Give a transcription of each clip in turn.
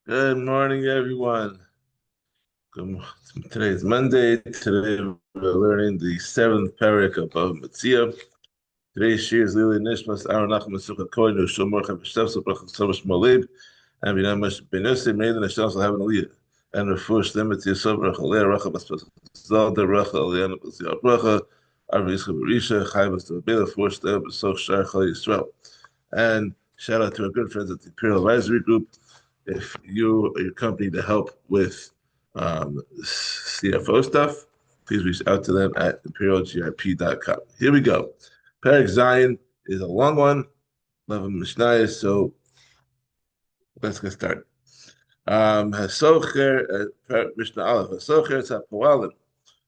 Good morning, everyone. Today is Monday. Today we're learning the seventh Perek of Bava Metzia. Today's shiur is Lili Nishmas Aaron Nachman Sukkot Kohen Shomer Chavishtav Suprach Somash Malib and Binamash Benose made the Nashas have an Aliyah and Refush Limit Yisov Rachaleh Racha Baspas Zalda Racha Aliyana Basiyah Racha Arvis Chabarisha Chayvas to Bela Force Them So Shar Chal Yisrael. And shout out to our good friends at the Imperial Advisory Group. If you or your company to help with CFO stuff, please reach out to them at imperialgrp.com. Here we go. Perek Zion is a long one, 11 Mishnayos, so let's get started. Hasocher, Mishnah Aleph, Hasocher Tzapoalim.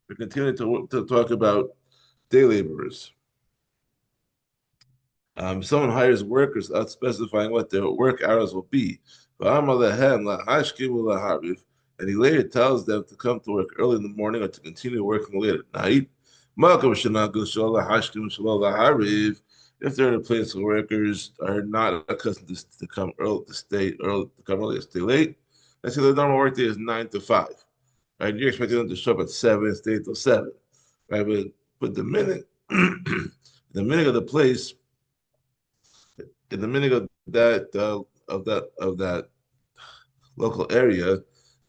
We're continuing to talk about day laborers. Someone hires workers without specifying what their work hours will be. And he later tells them to come to work early in the morning or to continue working late at night. If they're in a place where workers are not accustomed to come early, to stay early, to come early, to stay late, let's say the normal work day is 9 to 5. Right? You're expecting them to show up at 7, stay till 7. Right? But the minute the minute of the place in the meaning of that local area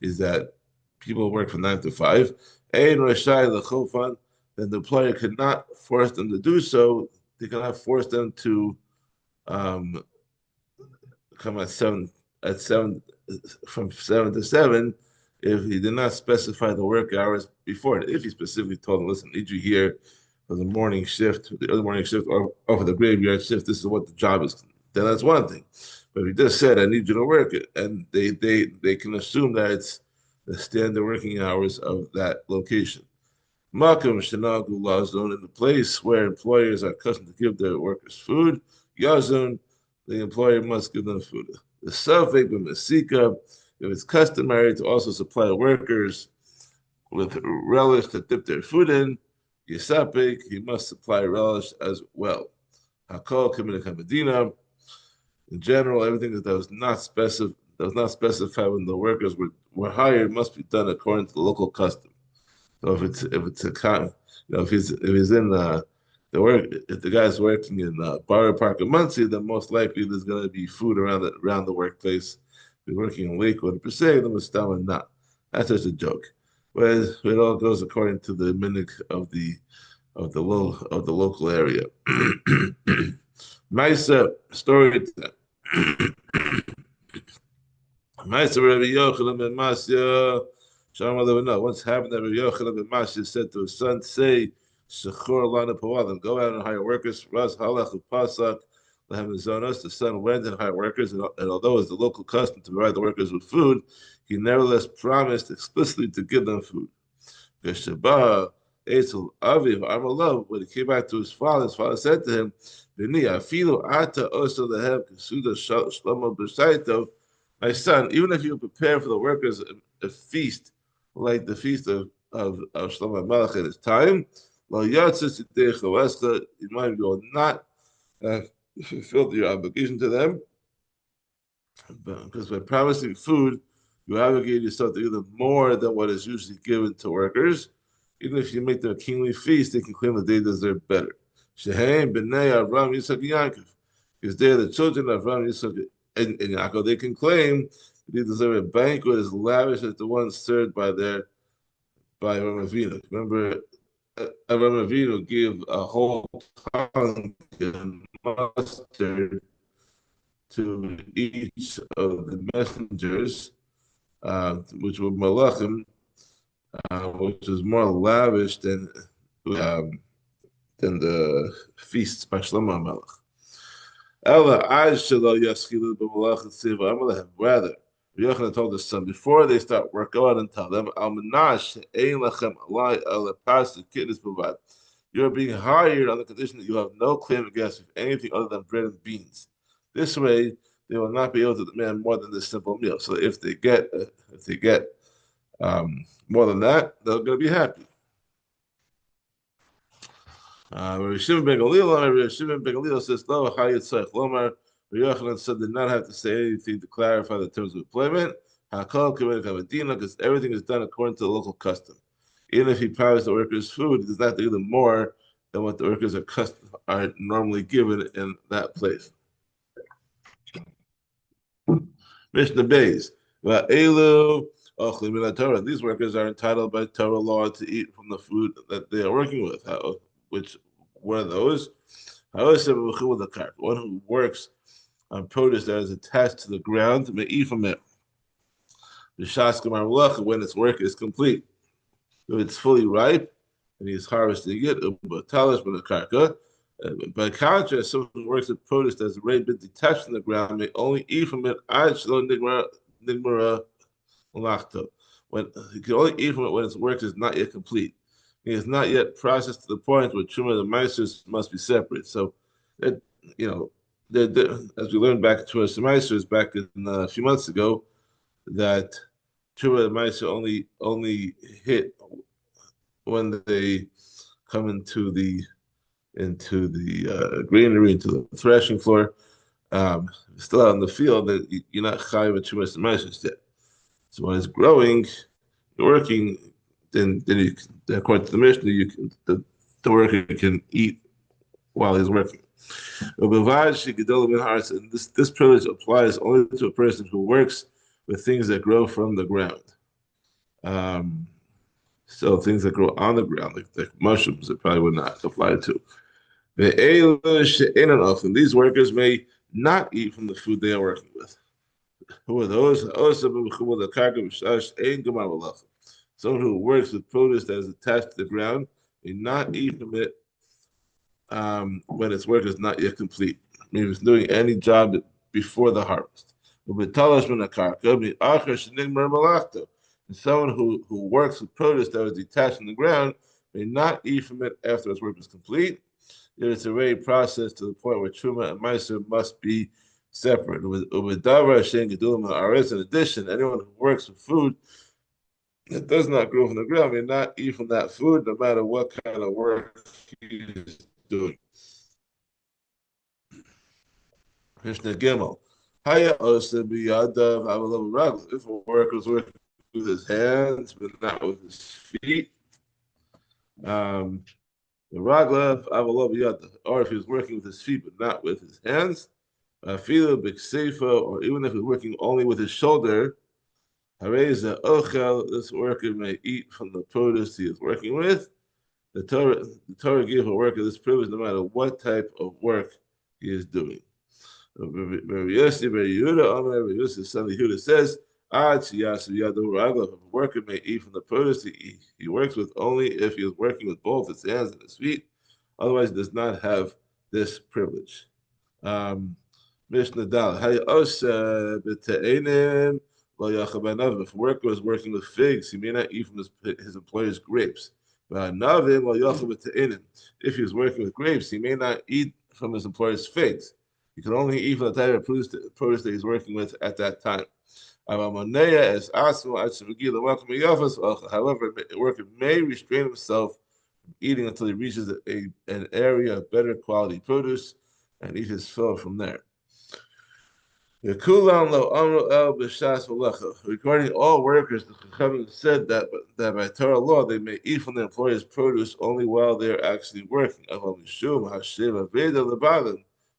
is that people work from 9 to 5. Ein rashai l'chofan, then the employer cannot force them to do so. They cannot force them to um, come at seven from 7 to 7 if he did not specify the work hours before it. If he specifically told them, listen, I need you here for the morning shift, the early morning shift, or for the graveyard shift, this is what the job is, then that's one thing. But if he just said, I need you to work it, and they can assume that it's the standard working hours of that location. Malcolm Shanagu law zone in the place where employers are accustomed to give their workers food. Yazun, the employer must give them food. The suffix b'masika, if it's customary to also supply workers with relish to dip their food in, Yisapik, he must supply relish as well. Hakol Kamina. In general, everything that does not specify when the workers were hired must be done according to the local custom. So if it's a con, if he's in the work, if the guy's working in Borough Park in Muncie, then most likely there's going to be food around the workplace. If you're working in Lakewood per se, then it's not. That's just a joke. Whereas it all goes according to the minhag of the local area. Maisa story time. Maisa Rabbi Yochanan ben Masya. Shalom Aleichem. Once happened that Rabbi Yochanan ben Masya said to his son, "Say, Shechor lana povalim, go out and hire workers." Raz halach upasak lehem zonos. The son went and hired workers, and although it was the local custom to provide the workers with food, he nevertheless promised explicitly to give them food. When he came back to his father said to him, my son, even if you prepare for the workers a feast like the feast of Shlomo Melech at his time, you might will not fulfill your obligation to them, because by promising food, you obligate yourself to give them more than what is usually given to workers. Even if you make them a kingly feast, they can claim that they deserve better. Sheheim b'nei Avram Yitzchak Yaakov, because they are the children of Avram Yitzchak and Yaakov. They can claim that they deserve a banquet as lavish as the one served by Avram Avinu. Remember, Avram Avinu gave a whole pound of mustard to each of the messengers, which were malachim, which is more lavish um, than the feasts by Shlomo Melech. Rather, Yochanan told his son before they start work, go out and tell them, you're being hired on the condition that you have no claim against anything other than bread and beans. This way, they will not be able to demand more than this simple meal. So if they get more than that, they're going to be happy. Rabbi Shimon ben Gamliel says, "No, Hayat Lomar." Rabbi Yochanan said did not have to say anything to clarify the terms of employment. Because everything is done according to the local custom. Even if he powers the workers' food, he does not give them more than what the workers are normally given in that place. Mishnah Beis. These workers are entitled by Torah law to eat from the food that they are working with. Which one of those? One who works on produce that is attached to the ground may eat from it. When its work is complete. If it's fully ripe and he's harvesting it, by contrast, someone who works with produce that's already been detached from the ground may only eat from it when he can only eat from it when its work is not yet complete. It is not yet processed to the point where Truma and the Meisters must be separate. So, that, you know, as we learned back to us Meisters back in a few months ago, that Truma and Meister only hit when they come into the greenery, into the threshing floor. Still out in the field, that you're not chayiv with Truma and Meisters yet. So when it's growing, working, then according to the Mishnah, the worker can eat while he's working. And this privilege applies only to a person who works with things that grow from the ground. So things that grow on the ground, like mushrooms, it probably would not apply to. And these workers may not eat from the food they are working with. Who are those? Someone who works with produce that is attached to the ground may not eat from it when its work is not yet complete. Maybe it's doing any job before the harvest. And someone who works with produce that is detached from the ground may not eat from it after its work is complete. If it's already processed to the point where Truma and Meiser must be separate. In addition, anyone who works with food that does not grow from the ground may not eat from that food, no matter what kind of work he is doing. Mishnah Gimel. If a worker is working with his hands but not with his feet, the raglav avalov yada, or if he was working with his feet but not with his hands, fila b'kseifa, or even if he's working only with his shoulder, hareza ochel, this worker may eat from the produce he is working with. The Torah gave a worker this privilege no matter what type of work he is doing. Very Yossi, son of Yehuda says, if a worker may eat from the produce he works with only if he is working with both his hands and his feet. Otherwise, he does not have this privilege. Mishnah Dal. If a worker is working with figs, he may not eat from his employer's grapes. If he is working with grapes, he may not eat from his employer's figs. He can only eat from the type of produce that he's working with at that time. However, a worker may restrain himself from eating until he reaches an area of better quality produce and eat his fill from there. Regarding all workers, the Chachamim said that by Torah law they may eat from their employer's produce only while they are actually working.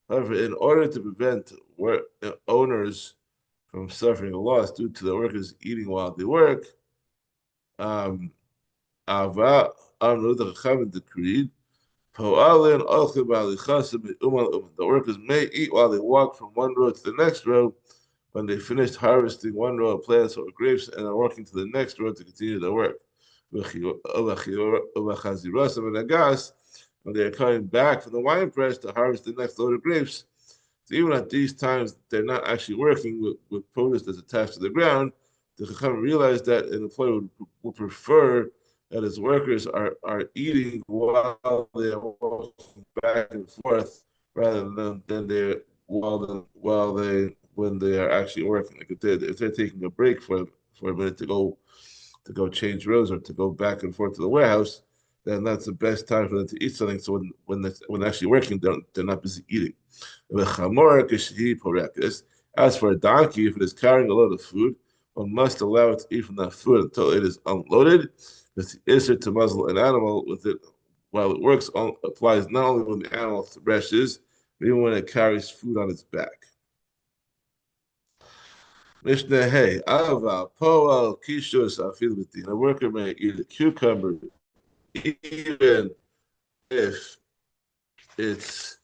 However, in order to prevent owners from suffering a loss due to the workers eating while they work, the Chachamim decreed the workers may eat while they walk from one row to the next row when they finished harvesting one row of plants or grapes and are walking to the next row to continue their work. When they are coming back from the wine press to harvest the next load of grapes, so even at these times, they're not actually working with produce that's attached to the ground. The Chacham realized that an employer would prefer that his workers are eating while they are walking back and forth, rather than they when they are actually working. Like if they're taking a break for a minute to go change rows or to go back and forth to the warehouse, then that's the best time for them to eat something. So when they're actually working, they're not busy eating. As for a donkey, if it is carrying a load of food, one must allow it to eat from that food until it is unloaded. Because the issue to muzzle an animal with it while it works applies not only when the animal threshes, but even when it carries food on its back. Mishnah Hey, Ava, Poel, Kishus, Afilbiti. A worker may eat a cucumber even if it's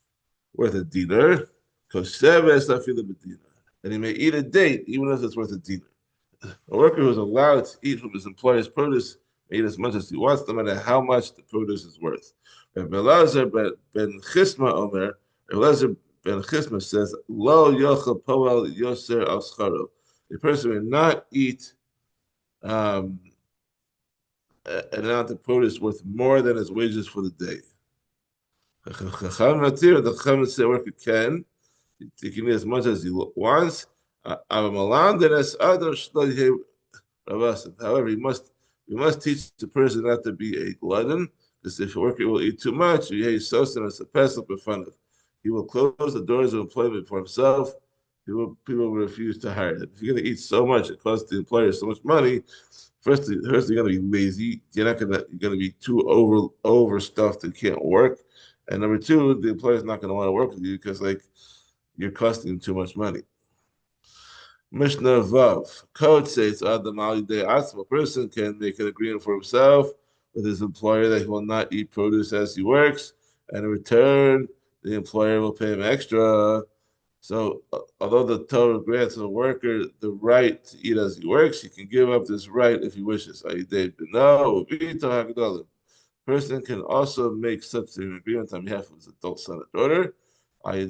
worth a dinar, Koseves, Afilbiti. And he may eat a date even if it's worth a dinar. A worker who is allowed to eat from his employer's produce may eat as much as he wants, no matter how much the produce is worth. Rabbi Elazar ben Chisma Omer, Rabbi Elazar ben Chisma says, Lo yochel poel yoser al scharo. A person may not eat um, an amount of produce worth more than his wages for the day. The Chacham say a worker can, he can eat as much as he wants. However, we must teach the person not to be a glutton, because if a worker will eat too much, he will close the doors of employment for himself. People will refuse to hire him. If you're going to eat so much, it costs the employer so much money. First, you're going to be lazy. You're going to be too overstuffed and can't work. And number two, the employer's not going to want to work with you because you're costing him too much money. Mishnah Vav. Code says Adam Alidei Atzma. A person can make an agreement for himself with his employer that he will not eat produce as he works, and in return, the employer will pay him extra. So, although the Torah grants a worker the right to eat as he works, he can give up this right if he wishes. No, person can also make such an agreement on behalf of his adult son or daughter. On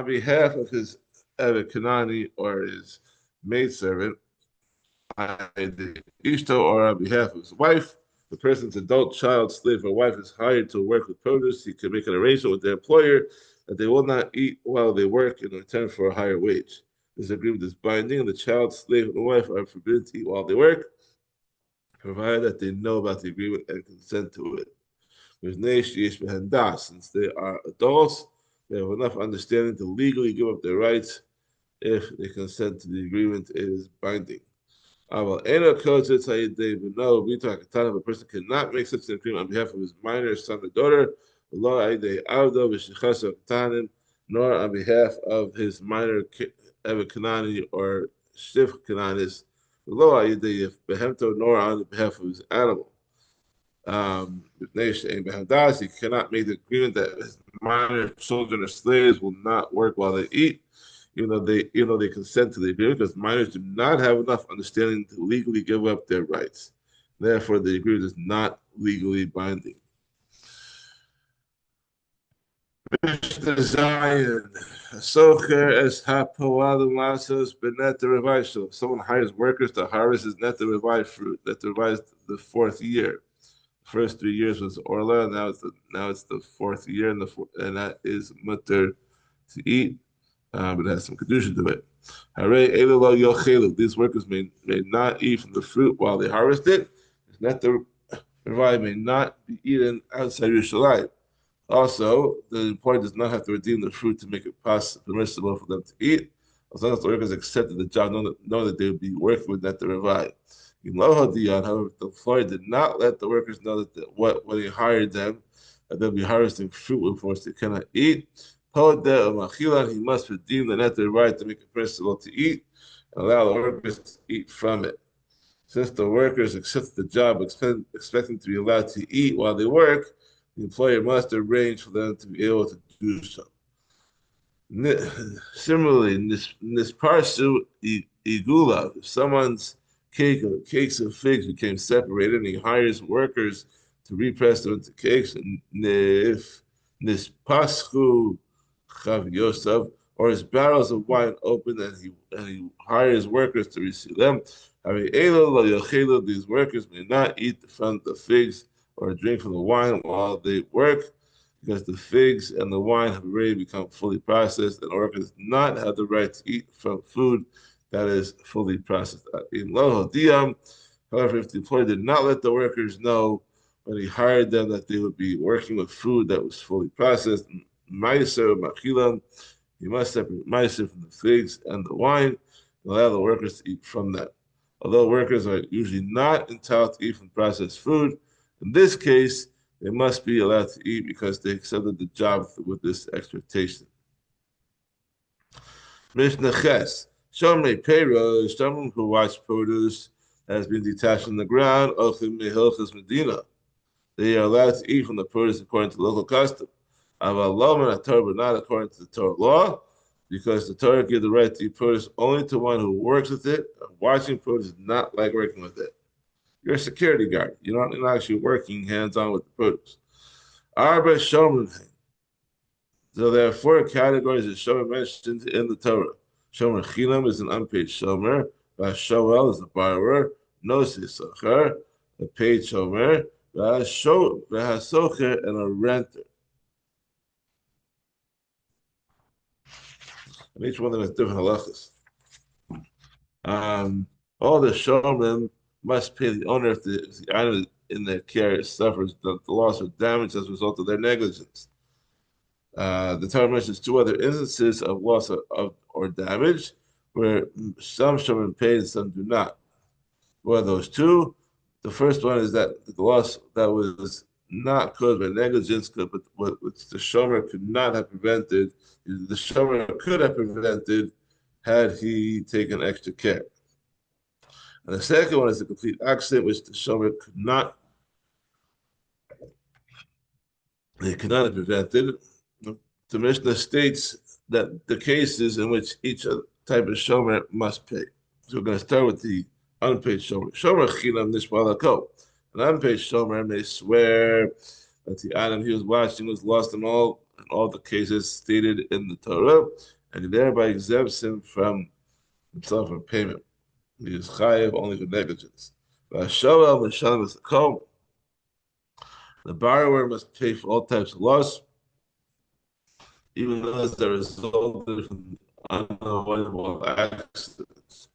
behalf of his Eved Kanani or his maidservant, Ishto, or on behalf of his wife. The person's adult child, slave, or wife is hired to work with produce. He can make an arrangement with their employer that they will not eat while they work in return for a higher wage. This agreement is binding, and the child, slave, and the wife are forbidden to eat while they work, provided that they know about the agreement and consent to it. Since they are adults, they have enough understanding to legally give up their rights. If they consent to the agreement, it is binding. No, a person cannot make such an agreement on behalf of his minor son or daughter, nor on behalf of his minor Eved Kanani or Shif Kananis, nor on behalf of his animal. He cannot make the agreement that his minor children or slaves will not work while they eat, even though they consent to the agreement, because minors do not have enough understanding to legally give up their rights. Therefore, the agreement is not legally binding. Zion. So if someone hires workers to harvest his net fruit, that revised the fourth year. The first 3 years was Orla, now it's the fourth year, and that is mutter to eat, but it has some condition to it. These workers may not eat from the fruit while they harvest it. Net may not be eaten outside Yerushalayim. Also, the employer does not have to redeem the fruit to make it permissible for them to eat, as long as the workers accepted the job, know that they would be working with that to revive. However, the employer did not let the workers know that when he hired them, that they'll be harvesting fruit with which they cannot eat. He must redeem the net right to make it permissible to eat and allow the workers to eat from it. Since the workers accepted the job expecting to be allowed to eat while they work, the employer must arrange for them to be able to do so. Similarly, in this parsu igula, if someone's cakes of figs became separated, and he hires workers to repress them into cakes, and if this paschu chav yosef, or his barrels of wine open, and he hires workers to receive them. These workers may not eat from the figs or drink from the wine while they work, because the figs and the wine have already become fully processed, and workers do not have the right to eat from food that is fully processed. However, if the employer did not let the workers know when he hired them that they would be working with food that was fully processed, he must separate meiser from the figs and the wine, and allow the workers to eat from them. Although workers are usually not entitled to eat from processed food, in this case, they must be allowed to eat because they accepted the job with this expectation. Mishnah Ches. Shomer Peiros, someone who watched produce that has been detached from the ground, Ochim Mehilchas Medina. They are allowed to eat from the produce according to local custom. Avalom and Torah, but not according to the Torah law, because the Torah gives the right to eat produce only to one who works with it. Watching produce is not like working with it. You're a security guard. You're not actually working hands-on with the produce. Arba Shomer. So there are four categories of Shomer mentioned in the Torah. Shomer Chinam is an unpaid Shomer. Vashoel is a borrower. Nosi Socher, a paid Shomer. Vahasocher, and a renter. And each one of them has different halachas. All the Shomer must pay the owner if the item in their care suffers the loss or damage as a result of their negligence. The Torah mentions two other instances of loss or damage where some shall be paid and some do not. What are those two? The first one is that the loss that was not caused by negligence, but which the Shomer could not have prevented, the Shomer could have prevented had he taken extra care. And the second one is a complete accident which the Shomer could not have prevented. The Mishnah states that the cases in which each type of shomer must pay. So we're going to start with the unpaid shomer. Shomer chinam nishbalako. An unpaid shomer may swear that the item he was watching was lost in all the cases stated in the Torah, and he thereby exempts himself from payment. He is chayiv only for negligence. The borrower must pay for all types of loss, even those that resulted from unavoidable accidents.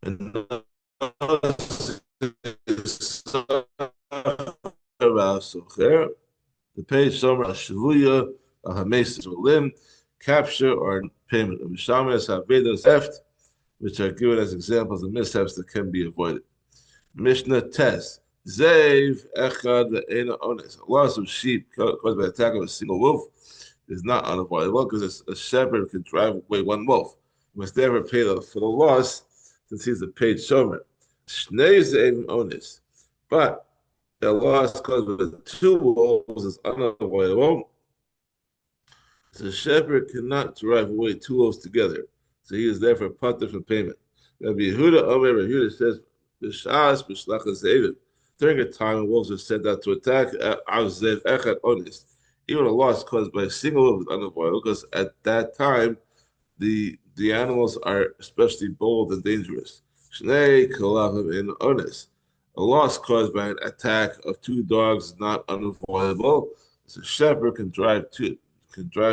And the pay Shomer Shavuya, a Hamesis or limb, capture or payment of Mishamas, Havedas, theft, which are given as examples of mishaps that can be avoided. Mishnah Tes. Zev Echad Ve'ena Ones. A loss of sheep caused by the attack of a single wolf is not unavoidable because a shepherd can drive away one wolf. He must never pay for the loss since he's a paid shomer. Shnei Zev Ones. But a loss caused by two wolves is unavoidable. The shepherd cannot drive away two wolves together, so he is therefore punished from payment. Rabbi Yehuda says, "B'shas b'shlachas zevim." During a time when wolves are sent out to attack, zev echad onis. Even a loss caused by a single wolf is unavoidable because at that time the animals are especially bold and dangerous. Shnei kolavim in onis. A loss caused by an attack of two dogs is not unavoidable. So a shepherd can drive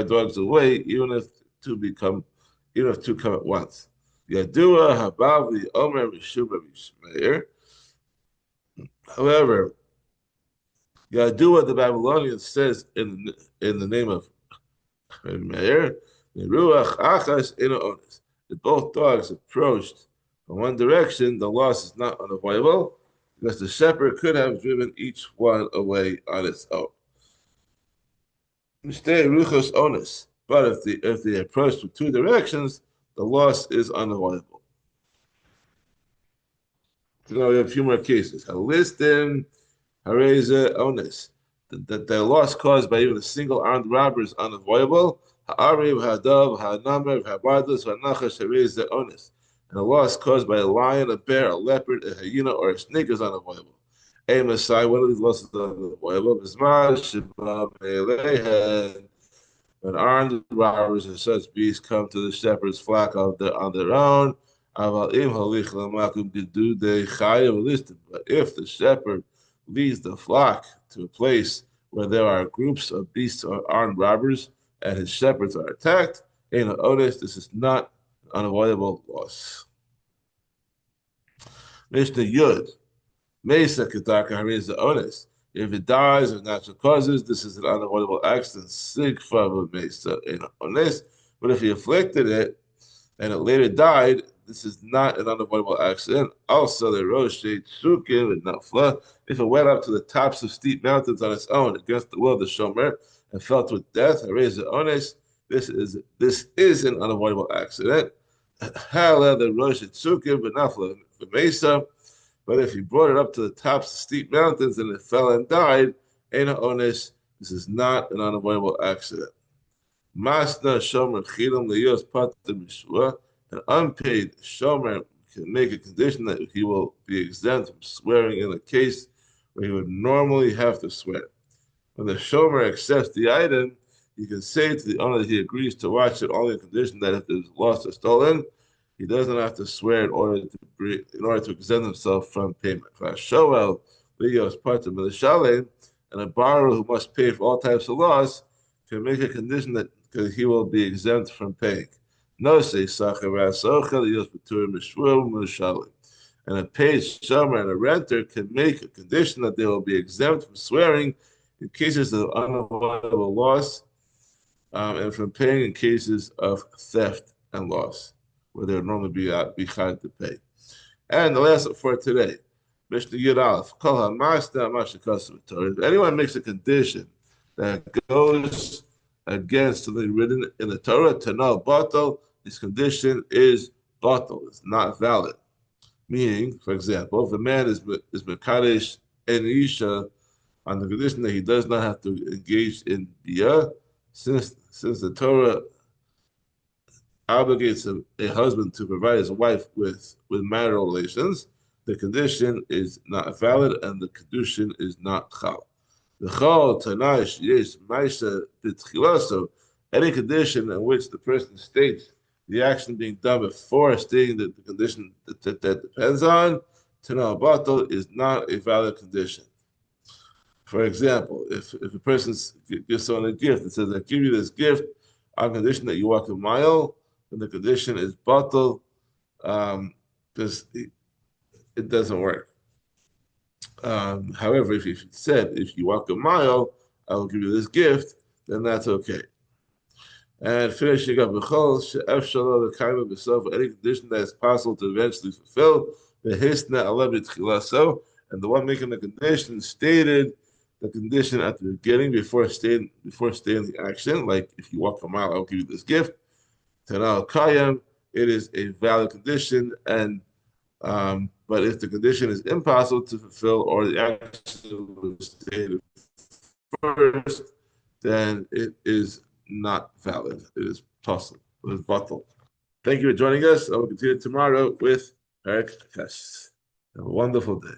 dogs away even if two come at once. Yadua habavli omer mishum. However, Yadua the Babylonian says in the name of Meir, Ruach achas ina onis. If both dogs approached from one direction, the loss is not unavoidable because the shepherd could have driven each one away on its own. Stay ruchos onus. But if they approach from two directions, the loss is unavoidable. So now we have a few more cases. Halistin, hareza onus. The loss caused by even a single armed robber is unavoidable. Ha'ariv, ha'adav, ha'namer, ha'bardas, ha'nachash, hareza onus. And the loss caused by a lion, a bear, a leopard, a hyena, or a snake is unavoidable. A Messiah, one of these losses is unavoidable. When armed robbers and such beasts come to the shepherd's flock on their own, but if the shepherd leads the flock to a place where there are groups of beasts or armed robbers and his shepherds are attacked, this is not an unavoidable loss. Mishnah Yud. Mesa Ketaka Haris the onus. If it dies of natural causes, this is an unavoidable accident. Sigfa Mesa in honest. But if he afflicted it and it later died, this is not an unavoidable accident. Also, the Roshé Tsukim and Nafla, if it went up to the tops of steep mountains on its own against the will of the Shomer and fell to death, Haris the onus, this is an unavoidable accident. Hala the Roshé Tsukim and Nafla Mesa. But if he brought it up to the tops of steep mountains and it fell and died, Eina Onis, this is not an unavoidable accident. Masna Shomer Chilam Leyos Pater Mishua, an unpaid Shomer can make a condition that he will be exempt from swearing in a case where he would normally have to swear. When the Shomer accepts the item, he can say to the owner that he agrees to watch it only on condition that if it is lost or stolen, he doesn't have to swear in order to exempt himself from payment. Shoel Leos Parta Milishale, and a borrower who must pay for all types of loss can make a condition that he will be exempt from paying. No say and a paid shomer and a renter can make a condition that they will be exempt from swearing in cases of unavoidable loss and from paying in cases of theft and loss, where they would normally be behind to pay. And the last for today, Mishnah Yud Aleph, if anyone makes a condition that goes against something written in the Torah, Tanal Batal, this condition is Batal, it's not valid. Meaning, for example, if a man is Mekadesh and Isha on the condition that he does not have to engage in Biyah, since the Torah obligates a husband to provide his wife with marital relations, the condition is not valid and the condition is not chal. The chal tanash yes maisha b'tchilaso, any condition in which the person states the action being done before stating that the condition that depends on, tanal batal is not a valid condition. For example, if a person gives someone a gift and says, I give you this gift on condition that you walk a mile, then the condition is batal, because it doesn't work. However, if you said, if you walk a mile, I will give you this gift, then that's okay. And finishing up, any condition that is possible to eventually fulfill, and the one making the condition stated the condition at the beginning before stating the action, like if you walk a mile, I'll give you this gift. Tanal Kayam, it is a valid condition, and but if the condition is impossible to fulfill or the action was stated first, then it is not valid. It is possible. It is bottled. Thank you for joining us. I will continue tomorrow with Perek. Have a wonderful day.